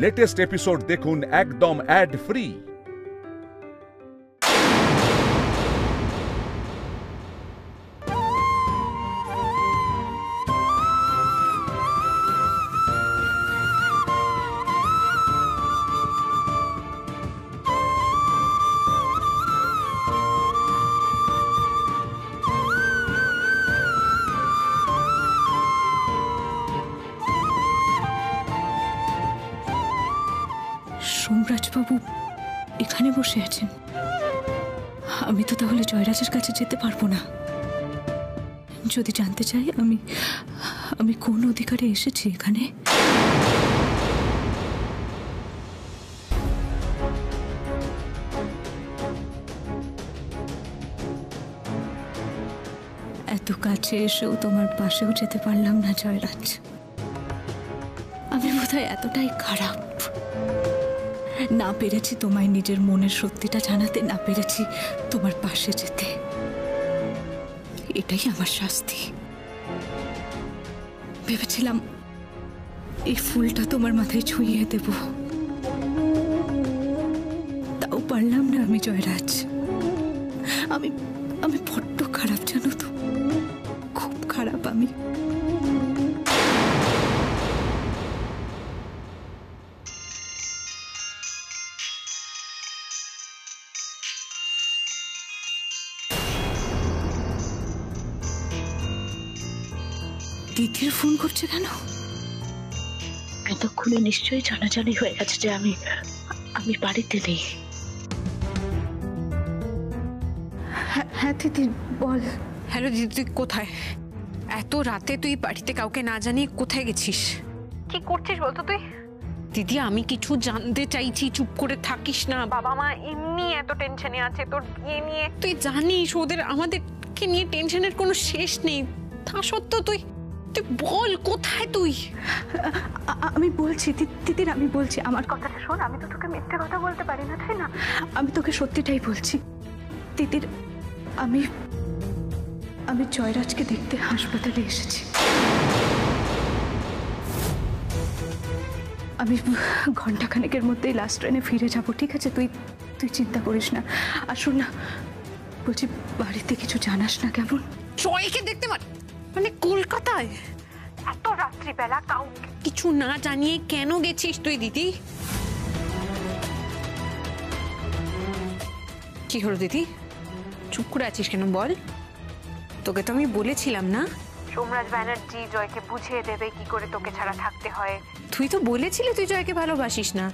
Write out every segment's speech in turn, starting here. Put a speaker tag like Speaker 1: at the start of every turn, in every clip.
Speaker 1: Latest episode দেখুন একদম add free.
Speaker 2: সোমরাজবাবু এখানে বসে আছেন, আমি তো তাহলে জয়রাজের কাছে যেতে পারবো না। যদি জানতে চাই আমি কোন অধিকারে এসেছি এখানে? এত কাছে এসেও তোমার পাশেও যেতে পারলাম না জয়রাজ। আমি বোধহয় এতটাই খারাপ, না পেরেছি তোমায় নিজের মনের সত্যিটা জানাতে, না পেরেছি তোমার পাশে যেতে। এটাই আমার শাস্তি। ভেবেছিলাম এই ফুলটা তোমার মাথায় ছুঁয়ে দেব, তাও পারলাম না আমি জয়রাজ। আমি বড্ড খারাপ জানো তো, খুব খারাপ আমি। দিদির ফোন করছে কেন?
Speaker 3: এতক্ষণে নিশ্চয়ই জানাজানি হয়ে গেছে যে আমি বাড়িতে নেই।
Speaker 2: হ্যাঁ দিদি বল।
Speaker 4: হ্যালো দিদি, তুই কোথায়? এত রাতে তুই বাড়িতে কাউকে না জানিয়ে কোথায় গেছিস? কি করছিস বলতো তুই? দিদি আমি কিছু জানতে চাইছি, চুপ করে থাকিস না। বাবা মা এমনি এত টেনশনে আছে তোর বিয়ে নিয়ে, তুই জানিস ওদের আমাদেরকে নিয়ে টেনশনের কোনো শেষ নেই। তা সত্ত্বেও তুই বল কোথায় তুই?
Speaker 2: আমি বলছি দিদির, আমি বলছি, আমার কথাটা শোন। আমি তো তোকে মিথ্যে কথা বলতে পারি না, তাই না? আমি তোকে সত্যিটাই বলছি দিদির। আমি জয়রাজকে দেখতে হাসপাতালে এসেছি। আমি ঘন্টাখানেকের মধ্যেই লাস্ট ট্রেনে ফিরে যাব, ঠিক আছে? তুই চিন্তা করিস না। আর শোন না, বলছি বাড়িতে কিছু জানাস না কেমন?
Speaker 4: জয়কে দেখতে মানে কলকাতায় এত রাত্রিবেলা কাউকে কিছু না জানিয়ে কেন গেছিস তুই দিদি? কি হলো দিদি, চুপ করে আছিস কেন বল? তোকে তো আমি বলেছিলাম না সোমরাজ ব্যানার্জি জয়কে বুঝিয়ে দেবে কি করে তোকে ছাড়া থাকতে হয়। তুই তো বলেছিলি তুই জয়কে ভালোবাসিস না,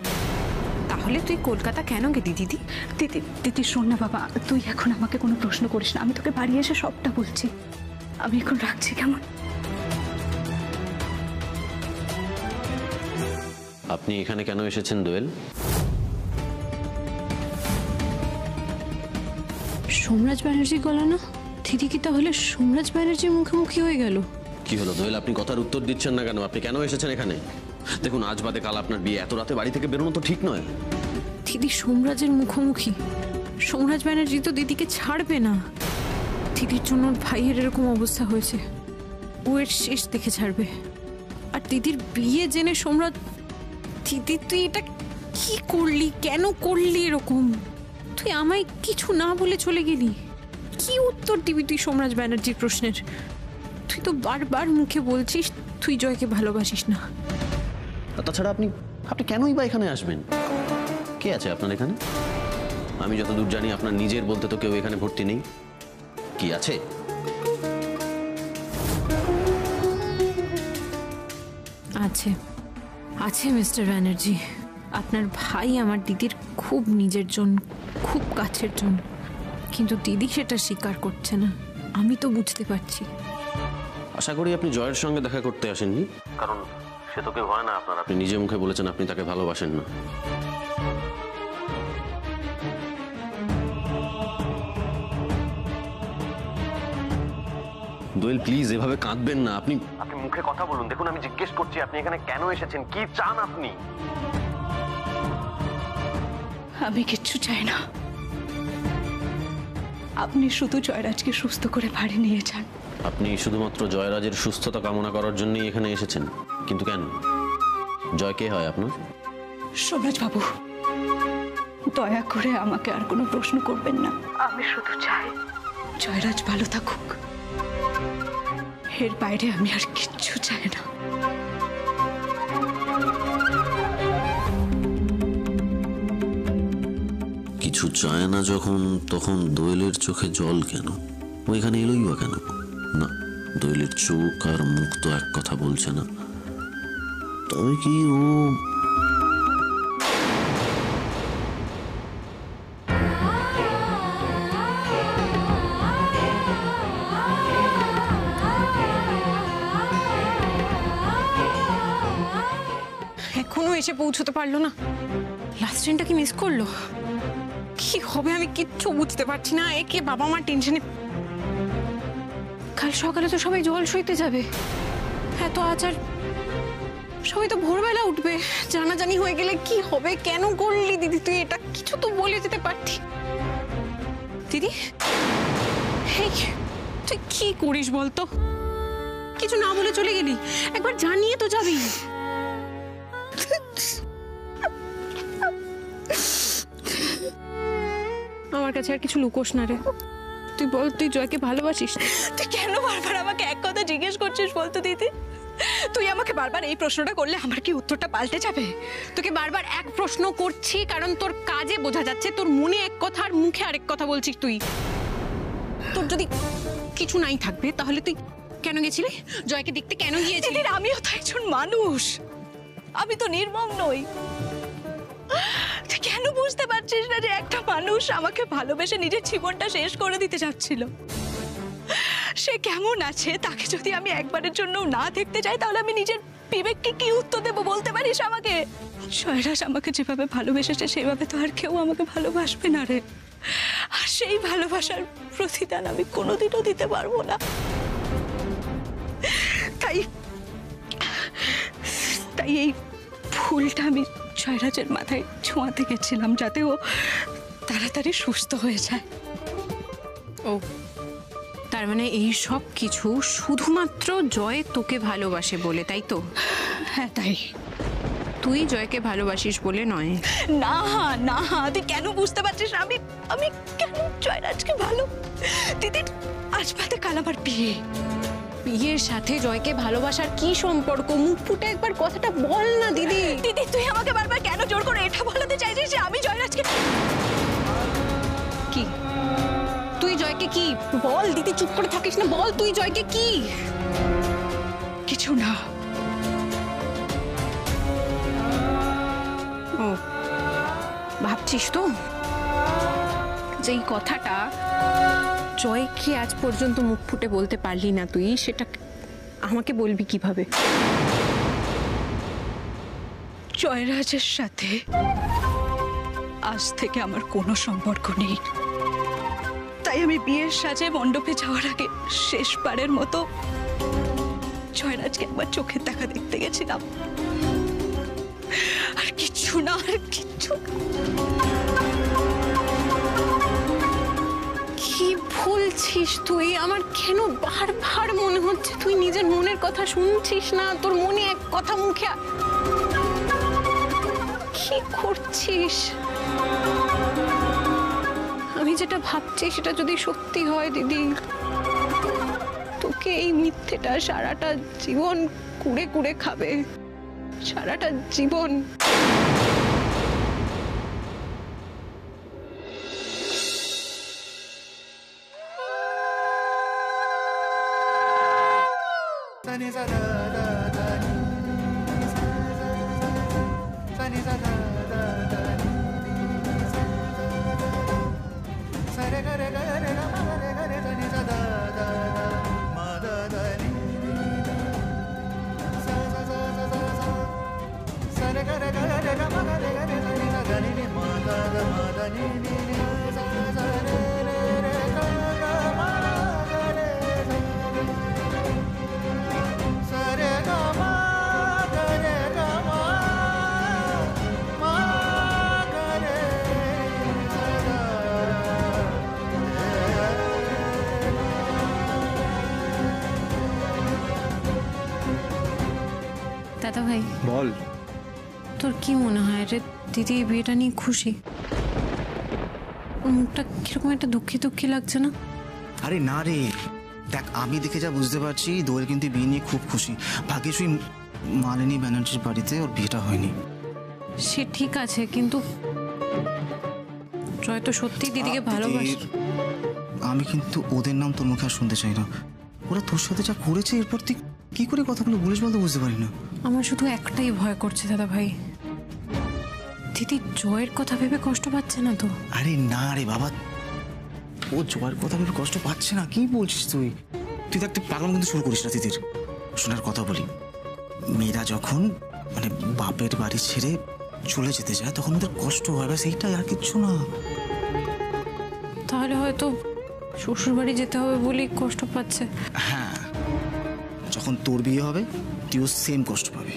Speaker 4: তাহলে তুই কলকাতা কেন গেলি দিদি?
Speaker 2: দিদি শোন না বাবা, তুই এখন আমাকে কোনো প্রশ্ন করিস না। আমি তোকে বাড়ি এসে সবটা বলছি। আমি এখন রাখছি কেমন?
Speaker 5: আপনি এখানে কেন এসেছেন দোয়েল?
Speaker 2: সোমরাজ ব্যানার্জি গলা না দিদি, কি তাহলে সোমরাজ ব্যানার্জির মুখোমুখি হয়ে গেল?
Speaker 5: কি হলো দোয়েল, আপনি কথার উত্তর দিচ্ছেন না কেন? আপনি কেন এসেছেন এখানে? দেখুন আজ বাদে কাল আপনার বিয়ে, এত রাতে বাড়ি থেকে বেরোনো তো ঠিক নয়।
Speaker 2: দিদি সোমরাজের মুখোমুখি, সোমরাজ ব্যানার্জি তো দিদিকে ছাড়বে না। দিদির জন্য ভাইয়ের এরকম অবস্থা হয়েছে, ও এর শেষ দেখে ছাড়বে। আর দিদির বিয়ে জেনে সোমরাজ, দিদি তুই এটা কি করলি? কেন করলি এরকম? তুই আমায় কিছু না বলে চলে গেলি। কি উত্তর দিবি তুই সোমরাজ ব্যানার্জির প্রশ্নের? তুই তো বারবার মুখে বলছিস তুই জয়কে ভালোবাসিস না।
Speaker 5: তাছাড়া আপনি কেনই বা এখানে আসবেন? কে আছে আপনার এখানে? আমি যতদূর জানি আপনার নিজের বলতে তো কেউ এখানে ভর্তি নেই। কি আছে?
Speaker 2: আছে মিস্টার ব্যানার্জি। আপনার ভাই আমার দিদির খুব নিজের জন, খুব কাছের জন, কিন্তু দিদি সেটা স্বীকার করছে না। আমি তো বুঝতে পারছি।
Speaker 5: আশা করি আপনি জয়ের সঙ্গে দেখা করতে আসেননি, কারণ সে তো কেউ হয় না আপনার। আপনি নিজে মুখে বলেছেন আপনি তাকে ভালোবাসেন না। দোয়েল প্লিজ এভাবে কাঁদবেন না। আপনি মুখে কথা বলুন। দেখুন আমি জিজ্ঞেস করছি আপনি এখানে কেন এসেছেন, কি চান আপনি?
Speaker 2: আমি কিচ্ছু চাই না, আপনি শুধু জয়রাজকে সুস্থ করে বাড়ি নিয়ে যান।
Speaker 5: আপনি শুধুমাত্র জয়রাজের সুস্থতা কামনা করার জন্যই এখানে এসেছেন, কিন্তু কেন? জয় কে হয় আপনার?
Speaker 3: সোমরাজ বাবু, দয়া করে আমাকে আর কোনো প্রশ্ন করবেন না। আমি শুধু চাই জয়রাজ ভালো থাকুক, এর বাইরে আমি আর কিচ্ছু চাই না।
Speaker 5: কিছু চায় না যখন, তখন দোয়েলের চোখে জল কেন? ও এখানে এলোই বা কেন? না, দোয়েলের চোখ আর মুখ তো এক কথা বলছে না। তবে কি ও
Speaker 4: এখনো এসে পৌঁছতে পারলো না? লাস্ট ট্রেনটা কি মিস করলো? কি হবে আমি কিচ্ছু বুঝতে পারছি না। একে বাবা মা টেনশনে। কাল সকালে তো সবাই জল সইতে যাবে, এত আচার, সবাই তো ভোরবেলা উঠবে। জানাজানি হয়ে গেলে কি হবে? কেন করলি দিদি তুই এটা? কিছু তো বলে যেতে পারতি। দিদি, হেই, তুই কি করিস বলতো? কিছু না বলে চলে গেলি, একবার জানিয়ে তো যাবি। আমার কাছে আর কিছু লুকোস না রে। তুই বল, তুই জয়কে ভালোবাসিস?
Speaker 3: তুই কেন বারবার আমাকে এক কথা জিজ্ঞেস করছিস বলতো দিদি? তুই আমাকে বারবার এই প্রশ্নটা করলে আমার কি উত্তরটা পাল্টে যাবে?
Speaker 4: তোকে বারবার এক প্রশ্ন করছি কারণ তোর কাজে বোঝা যাচ্ছে তোর মনে এক কথা আর মুখে আরেক কথা বলছিস তুই। তোর যদি কিছু নাই থাকবে তাহলে তুই কেন গেছিলি? জয়কে দেখতে কেন গিয়েছিলি?
Speaker 3: আমিও তো একজন মানুষ, আমি তো নির্মম নই। তুই কেন বুঝতে পারছিস না যে একটা মানুষ আমাকে ভালোবেসে নিজের জীবনটা শেষ করে দিতে যাচ্ছিল? সে কেমন আছে তাকে যদি আমি একবারের জন্য না দেখতে চাই তাহলে আমি নিজের বিবেককে কি উত্তর দেবো বলতে পারিস আমাকে? জয়রাজ আমাকে যেভাবে ভালোবেসেছে সেভাবে তো আর কেউ আমাকে ভালোবাসবে না রে। আর সেই ভালোবাসার প্রতিদান আমি কোনোদিনও দিতে পারবো না। তাই এই ফুলটা আমি জয়রাজের মাথায় ছোঁয়াতে গেছিলাম যাতে ও তাড়াতাড়ি সুস্থ হয়ে যায়।
Speaker 4: ও, তার মানে এই সব কিছু শুধুমাত্র জয় তোকে ভালোবাসে বলে, তাই তো?
Speaker 3: হ্যাঁ তাই।
Speaker 4: তুই জয়কে ভালোবাসিস বলে নয়।
Speaker 3: না না, তুই কেন বুঝতে পারছিস না? আমি কেন জয়রাজকে ভালো? দিদি, আজ বাদে কাল আমার বিয়ে।
Speaker 4: বিয়ের সাথে জয়কে ভালোবাসার কি সম্পর্ক? মুখ ফুটে একবার কথাটা বল না দিদি।
Speaker 3: দিদি, তুই আমাকে বারবার কেন জোর করে এটা বলাতে চাইছিস যে আমি জয়রাজকে?
Speaker 4: কি তুই জয়কে কি? বল দিদি, চুপ করে থাকিস না, বল তুই জয়কে কি?
Speaker 3: কিছু না।
Speaker 4: ও, ভাবছিস তো যেই কথাটা জয়কে আজ পর্যন্ত মুখ ফুটে বলতে পারলি না তুই, সেটা আমাকে বলবি কিভাবে?
Speaker 3: জয়রাজের সাথে আজ থেকে আমার কোনো সম্পর্ক নেই। তাই আমি বিয়ের সাজে মণ্ডপে যাওয়ার আগে শেষবারের মতো জয়রাজকে একবার চোখের দেখা দেখতে গেছিলাম। আর কিচ্ছু না, আর কিচ্ছু না।
Speaker 4: কি বলছিস তুই? আমার কেন বারবার মনে হচ্ছে তুই নিজের মনের কথা শুনছিস না। তোর মনে এক কথা, মুখে কি করছিস? আমি যেটা ভাবছি সেটা যদি সত্যি হয় দিদি, তোকে এই মিথ্যেটা সারাটা জীবন কুড়ে কুড়ে খাবে, সারাটা জীবন।
Speaker 2: দাদা ভাই,
Speaker 6: বল।
Speaker 2: তোর কি মনে হয় রে, দিদি এই বিয়েটা নিয়ে খুশি? মুখটা কিরকম একটা দুঃখী দুঃখী লাগছে না?
Speaker 6: আরে না রে, দেখ আমি দেখে যা বুঝতে পারছি দোয়েল কিন্তু বিয়ে নিয়ে খুব খুশি। ভাগ্যিস ওই মালিনী ব্যানার্জির বাড়িতে ওর বিয়েটা হয়নি।
Speaker 2: সে ঠিক আছে, কিন্তু জয় তো সত্যি দিদিকে ভালোবাসে।
Speaker 6: আমি কিন্তু ওদের নাম তোর মুখে আর শুনতে চাই না। ওরা তোর সাথে যা করেছে এরপর তুই কি করে কথাগুলো বলিস বলতে বুঝতে পারি না।
Speaker 2: আমার শুধু একটাই ভয় করছে দাদা ভাই, দিদি জয়ের কথা ভেবে কষ্ট পাচ্ছে না তো?
Speaker 6: আরে না রে বাবা, ও জয়ের কথা ভেবে কষ্ট পাচ্ছে না। কি বলছিস তুই? তুই তো একটা পাগল কিন্তু শুরু করিস না দিদির। শোনার কথা বলি, মেয়েরা যখন মানে বাপের বাড়ি ছেড়ে চলে যেতে যায় তখন ওদের কষ্ট হয়, ব্যাস এইটাই, আর কিচ্ছু না।
Speaker 2: তাহলে হয়তো শ্বশুর বাড়ি যেতে হবে বলেই কষ্ট পাচ্ছে।
Speaker 6: হ্যাঁ, যখন তোর বিয়ে হবে তুইও সেম কষ্ট পাবি।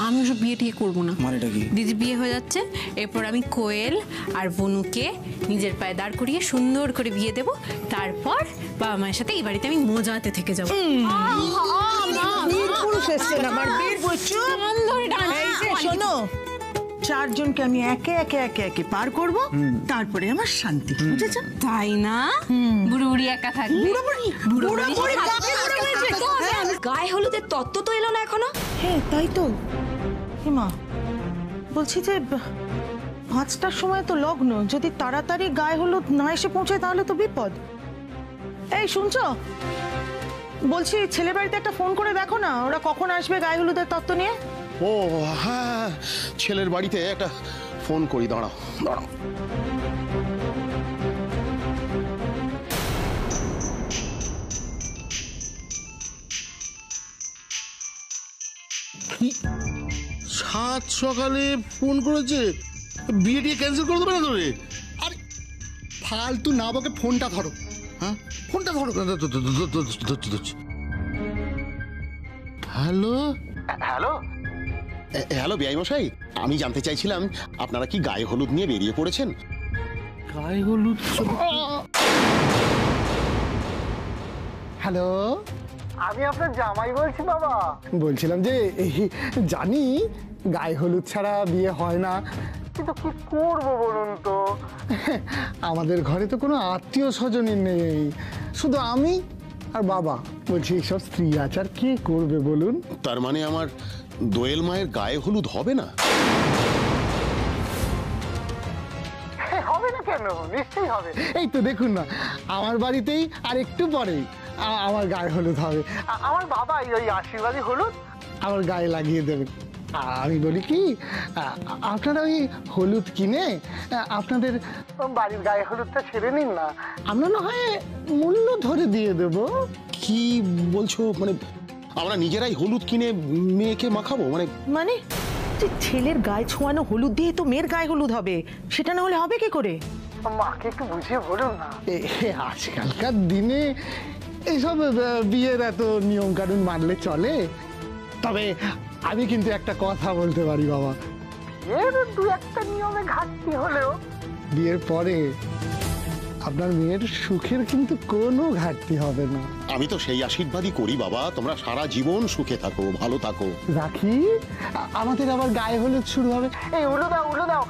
Speaker 2: আমি ওসব বিয়ে টিয়ে করবো না।
Speaker 6: মানে এটা কি?
Speaker 2: দিদির বিয়ে হয়ে যাচ্ছে, এরপর আমি কোয়েল আর বনুকে নিজের পায়ে দাঁড় করিয়ে সুন্দর করে বিয়ে দেব, তারপর বাবা মায়ের সাথে এই বাড়িতে আমি মজাতে থেকে যাবো।
Speaker 7: শোনো, চারজনকে আমি একে একে একে একে পার করব, তারপরে আমার শান্তি, বুঝেছো?
Speaker 2: তাই না? বুড়ো বুড়ি একা থাকবে।
Speaker 3: গায়ে হলুদের তত্ত্ব তো এলো না এখনো।
Speaker 7: হ্যাঁ তাই তো। হিমা বলছি যে 5টার সময় তো লগ্ন, যদি তাড়াতাড়ি গায়ে হলুদ না এসে পৌঁছায় তাহলে তো বিপদ। এই শুনছো, বলছি ছেলে বাড়িতে একটা ফোন করে দেখো না, ওরা কখন আসবে গায়ে হলুদের তত্ত্ব নিয়ে।
Speaker 8: ও হ্যাঁ, ছেলের বাড়িতে একটা ফোন করি, দাঁড়াও দাঁড়াও। সাত সকালে ফোন করেছে, বিয়ে টিয়ে ক্যান্সেল করে দেবে না তো রে? আরে ফালতু না বকে ফোনটা ধরো। হ্যাঁ ফোনটা ধরো। হ্যালো
Speaker 6: হ্যালো
Speaker 8: হ্যালো বিআই মশাই, আমি জানতে চাইছিলাম আপনারা কি গায়ে হলুদ নিয়ে বেরিয়ে পড়েছেন? গায়ে হলুদ?
Speaker 9: হ্যালো, আমি আপনার জামাই বলছি বাবা। বলছিলাম যে জানি গায়ে হলুদ ছাড়া বিয়ে হয় না, কিন্তু কি করবো বলুন তো। আমাদের ঘরে তো কোনো আত্মীয় স্বজনই নেই, শুধু আমি আর বাবা। বলছি এইসব স্ত্রী আচার কে করবে বলুন?
Speaker 8: তার মানে আমার দোয়েল মায়ের গায়ে হলুদ হবে না?
Speaker 9: হবে না কেন, নিশ্চয়ই হবে। এই তো দেখুন না, আমার বাড়িতেই আর একটু পরেই আমার গায়ে হলুদ হবে। আমার বাবা ওই আশীর্বাদী হলুদ আমার গায়ে লাগিয়ে দেবেন। আমি বলি কি, আপনারা ওই হলুদ কিনে আপনাদের বাড়ির গায়ে হলুদটা ছেড়ে নিন না, আমরা না হয় মূল্য ধরে দিয়ে দেব।
Speaker 8: কি বলছো? মানে আমরা নিজেরাই হলুদ কিনে মেয়েকে মাখাবো?
Speaker 7: মানে ছেলের গায়ে ছোঁয়ানো হলুদ দিয়ে তো মেয়ের গায়ে হলুদ হবে, সেটা না হলে হবে কি করে?
Speaker 9: মাকে একটু বুঝিয়ে বলুন না। আজকালকার দিনে এইসব বিয়ের এত নিয়ম কানুন মানলে চলে? তবে আমি কিন্তু একটা কথা বলতে পারি বাবা, এর দু একটা নিয়মে ঘাটতি হলেও বিয়ের পরে আপনার মেয়ের সুখের কিন্তু কোনো ঘাটতি হবে না।
Speaker 8: আমি তো সেই আশীর্বাদই করি বাবা, তোমরা সারা জীবন সুখে থাকো, ভালো থাকো।
Speaker 9: রাখি, আমাদের আবার গায়ে হলুদ শুরু হবে। এই উলো দাও, উলো দাও।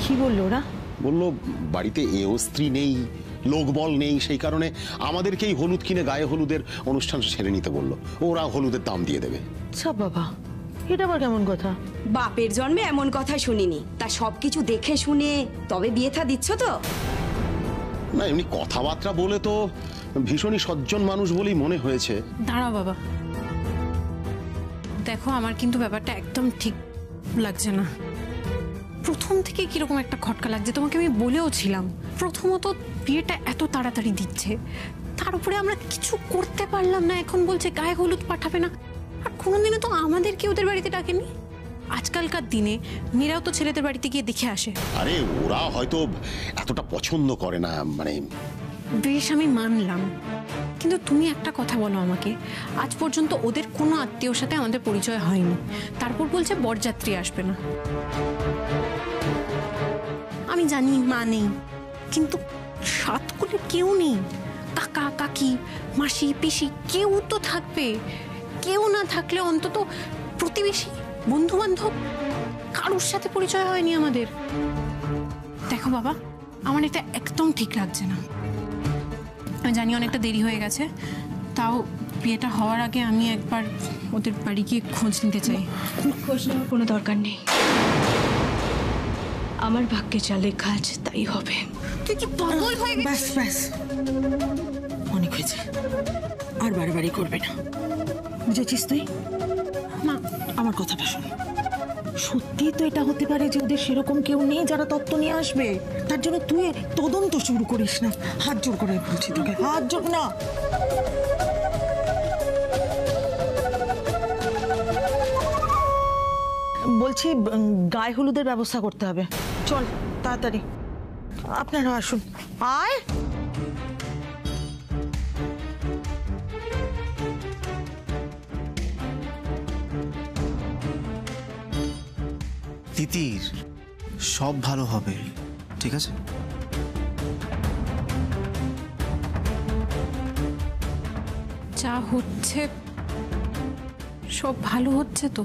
Speaker 7: কি বললো ওরা?
Speaker 8: বললো বাড়িতে এও স্ত্রী নেই, লোকবল নেই, সেই কারণে আমাদেরকেই হলুদ কিনে গায়ে হলুদের অনুষ্ঠান সেরে নিতে বললো। ওরা হলুদের দাম দিয়ে দেবে।
Speaker 7: আচ্ছা বাবা, এটা আবার কেমন কথা?
Speaker 3: বাপের জন্মে এমন কথা শুনিনি, তা সবকিছু দেখে শুনে তবে বিয়ে থা দিচ্ছ তো?
Speaker 8: না এমনি কথাবার্তা বলে তো ভীষণই সজ্জন মানুষ বলেই মনে হয়েছে।
Speaker 2: দাঁড়াও বাবা, দেখো আমার কিন্তু ব্যাপারটা একদম ঠিক লাগছে না। প্রথম থেকে কিরকম একটা খটকা লাগছে, তোমাকে আমি বলেও ছিলাম। প্রথমত বিয়েটা এত তাড়াতাড়ি দিচ্ছে, তার উপরে আমরা কিছু করতে পারলাম না, এখন বলছে গায়ে হলুদ পাঠাবে না। আর কোনোদিনও তো আমাদেরকে ওদের বাড়িতে ডাকেনি। আজকালকার দিনে মেয়েরাও তো ছেলেদের বাড়িতে গিয়ে দেখে আসে।
Speaker 8: আরে ওরা হয়তো এতটা পছন্দ করে না, মানে
Speaker 2: বেশ আমি মানলাম, কিন্তু তুমি একটা কথা বলো আমাকে, আজ পর্যন্ত ওদের কোনো আত্মীয়র সাথে আমাদের পরিচয় হয়নি, তারপর বলছে বরযাত্রী আসবে না। আমি জানি মা নেই, কিন্তু সাতকুলে কেউ নেই,
Speaker 4: কাকা কাকি মাসি পিসি কেউ তো থাকবে, কেউ না থাকলে অন্তত প্রতিবেশী বন্ধু বান্ধব কারোর সাথে পরিচয় হয়নি আমাদের। দেখো বাবা, আমার এটা একদম ঠিক লাগছে না। আমি জানি অনেকটা দেরি হয়ে গেছে, তাও বিয়েটা হওয়ার আগে আমি একবার ওদের বাড়ি গিয়ে খোঁজ নিতে চাই।
Speaker 3: খোঁজ নেওয়ার কোনো দরকার নেই, আমার ভাগ্যে যা লেখা আছে তাই হবে।
Speaker 4: তুই কি পাগল হয়ে গেছিস?
Speaker 7: ব্যাস ব্যাস, অনেক হয়েছে, আর বাড়াবাড়ি করবে না, বুঝেছিস তুই?
Speaker 4: মা,
Speaker 7: আমার কথাটা শোন, সত্যি তো এটা হতে পারে যে ওদের সেরকম কেউ নেই যারা তত্ত্ব নিয়ে আসবে। তার জন্য তুই তদন্ত শুরু করিস না, হাত জোর করে বলছি তোকে, হাত জোর না। বলছি গায়ে হলুদের ব্যবস্থা করতে হবে, চল তাড়াতাড়ি। আপনারা আসুন, আয়।
Speaker 6: তিতির, সব ভালো হবে, ঠিক আছে?
Speaker 2: যা হচ্ছে সব ভালো হচ্ছে তো?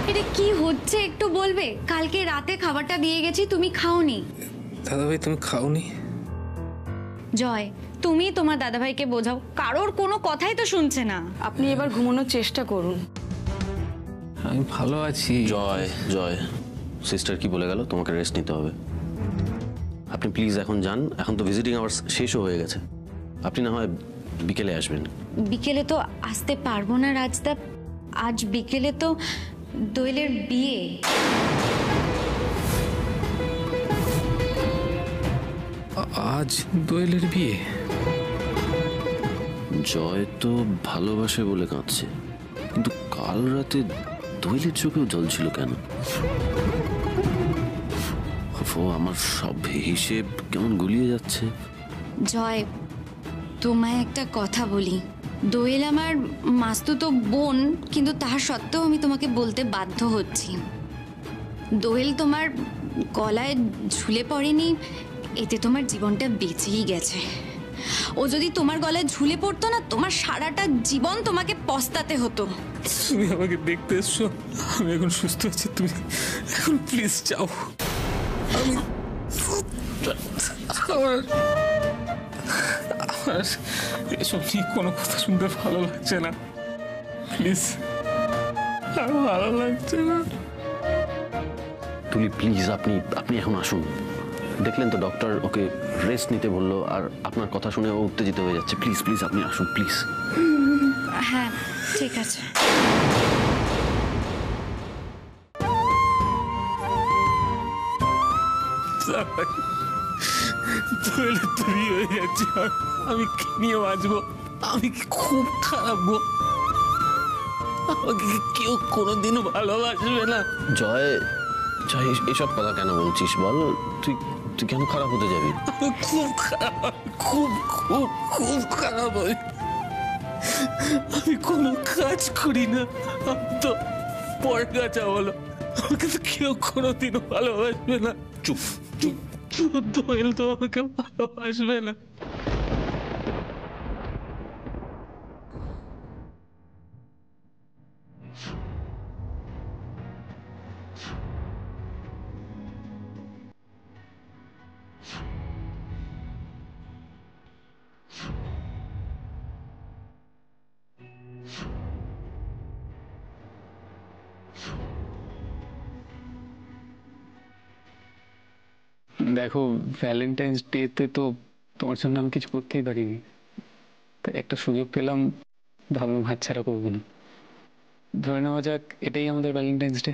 Speaker 10: এটা কি হচ্ছে একটু বলবে? কালকে রাতে খাবারটা দিয়ে গেছি, তুমি খাওনি।
Speaker 11: দাদাভাই তুমি খাওনি?
Speaker 10: জয়, তুমি তোমার দাদাভাইকে বোঝাও, কারোর কোনো কথাই তো শুনছে না।
Speaker 3: আপনি এবার ঘুমানোর চেষ্টা করুন।
Speaker 11: আমি ভালো আছি।
Speaker 5: জয় জয়, সিস্টার কি বলে গেল? তোমাকে রেস্ট নিতে হবে। আপনি প্লিজ এখন যান, এখন তো ভিজিটিং আওয়ার্স শেষও হয়ে গেছে। আপনি না হয় বিকেলে আসবেন।
Speaker 10: বিকেলে তো আসতে পারবো না রাজদা, আজ বিকেলে তো দোয়েলের বিয়ে।
Speaker 11: আজ দোয়েলের বিয়ে?
Speaker 5: জয় তো ভালোবাসে বলে কাঁদছে, কিন্তু কাল রাতে দোয়েলের চোখেও জল ছিল কেন? আমার সব হিসেব কেমন গুলিয়ে যাচ্ছে।
Speaker 10: জয়, তোমায় একটা কথা বলি, দোয়েল আমার মাস্তুতো বোন, কিন্তু তার সত্ত্বেও আমি তোমাকে বলতে বাধ্য হচ্ছি, দোয়েল তোমার গলায় ঝুলে পড়েনি, এতে তোমার জীবনটা বেঁচেই গেছে। ও যদি তোমার গলায় ঝুলে পড়তো না, তোমার সারাটা জীবন তোমাকে পস্তাতে হতো।
Speaker 11: তুমি আমাকে দেখতে এসছো, আমি এখন সুস্থ আছি, তুমি এখন প্লিজ যাও। আমি আমার এসব নিয়ে কোনো কথা শুনতে ভালো লাগছে না, প্লিজ, আর ভালো লাগছে না।
Speaker 5: তুলি প্লিজ, আপনি এখন আসুন। দেখলেন তো ডক্টর ওকে রেস্ট নিতে বললো, আর আপনার কথা শুনে ও উত্তেজিত হয়ে যাচ্ছে। প্লিজ প্লিজ আপনি আসুন, প্লিজ।
Speaker 10: হ্যাঁ ঠিক আছে।
Speaker 11: তুমি হয়ে যাচ্ছে, আমি কি নিয়ে বাঁচবো? আমি কি খুব খারাপ গো? আমাকে কেউ কোনোদিনও ভালোবাসবে না।
Speaker 5: জয় জয়, এসব কথা কেন বলছিস বল? তুই কেন খারাপ হতে যাবি?
Speaker 11: খুব খারাপ, খুব খুব খুব খারাপ হয়। আমি কোনো কাজ করি না, আমি তো পর গাছা বলো, আমাকে তো কেউ কোনোদিনও ভালোবাসবে না।
Speaker 5: চুপ
Speaker 11: চুপ চুপ, দোয়েল তো আমাকে ভালোবাসবে না। দেখো, ভ্যালেন্টাইন্স ডেতে তো তোমার জন্য আমি কিছু করতেই পারিনি, তাই একটা সুযোগ পেলাম, ভাবলাম হাতছাড়া করবো না। ধরে নেওয়া যাক এটাই আমাদের ভ্যালেন্টাইন্স ডে।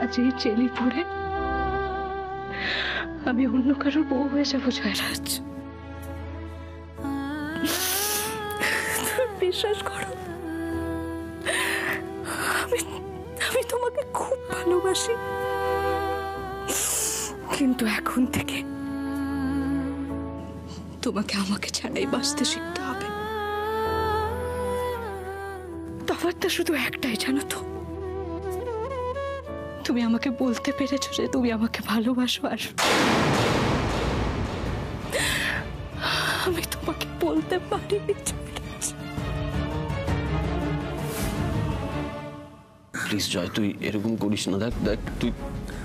Speaker 3: আজ এই চেলি পড়ে আমি অন্য কারোর বউ হয়ে যাবো জয়রাজ। বিশ্বাস করো, আমি তোমাকে খুব ভালোবাসি, কিন্তু এখন থেকে তোমাকে আমাকে ছাড়াই বাঁচতে শিখতে হবে। তফাৎটা শুধু একটাই, জানো তো, তুমি আমাকে বলতে পেরেছো যে তুমি আমাকে ভালোবাসো, আর আমি তোমাকে বলতে পারিনি।
Speaker 5: প্লিজ জয়, তুই এরকম করিস না। দেখ দেখ, তুই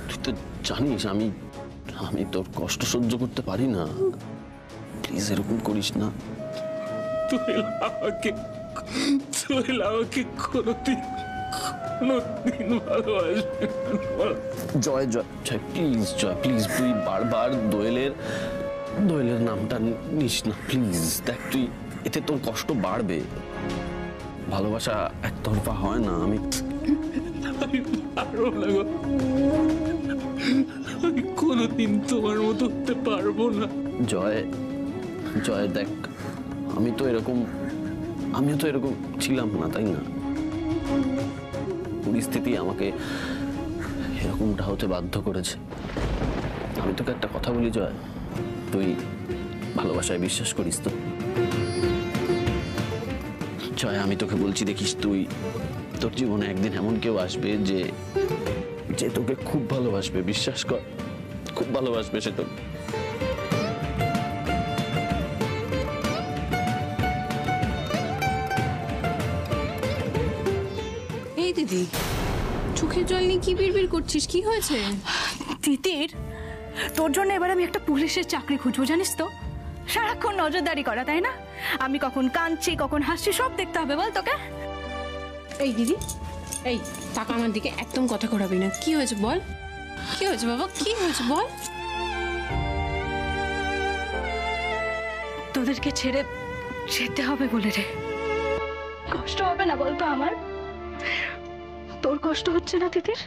Speaker 5: তুই তো জানিস আমি আমি তোর কষ্ট সহ্য করতে পারি না। প্লিজ এরকম করিস না।
Speaker 11: দোয়েল আমাকে কোনোদিন ভালোবাসবে না।
Speaker 5: জয় জয় জয়, প্লিজ জয়, প্লিজ তুই বারবার দোয়েলের নামটা নিস না প্লিজ। দেখ তুই, এতে তোর কষ্ট বাড়বে। ভালোবাসা একতরফা হয় না। আমি
Speaker 11: পারবো না গো, আমি কোনোদিন তোমার মতো হতে পারবো না।
Speaker 5: জয় জয়, দেখ আমিও তো এরকম ছিলাম না, তাই না? পরিস্থিতি আমাকে এরকমটা হতে বাধ্য করেছে। আমি তোকে একটা কথা বলি জয়, তুই ভালোবাসায় বিশ্বাস করিস তো? জয়, আমি তোকে বলছি, দেখিস তুই, তোর জীবনে একদিন এমন কেউ আসবে যে তোকে খুব ভালোবাসবে। বিশ্বাস কর, খুব ভালোবাসবে সে তোকে।
Speaker 4: এই দিদি, চোখের জল নিয়ে কি বিড়বিড় করছিস? কি হয়েছে?
Speaker 3: তিতির, তোর জন্য এবার আমি একটা পুলিশের চাকরি খুঁজবো, জানিস তো? সারাক্ষণ নজরদারি করা, তাই না? আমি কখন কাঁদছি, কখন হাসছি, সব দেখতে হবে, বল তোকে?
Speaker 4: এই দিদি, এই টাকা আমার দিকে একদম কথা ঘোরাবি না। কি হয়েছে বল? কি হয়েছে বাবা? কি হয়েছে বল?
Speaker 3: তোদেরকে ছেড়ে যেতে হবে বলে রে। কষ্ট হবে না বলতো আমার? তোর কষ্ট হচ্ছে না তিতির?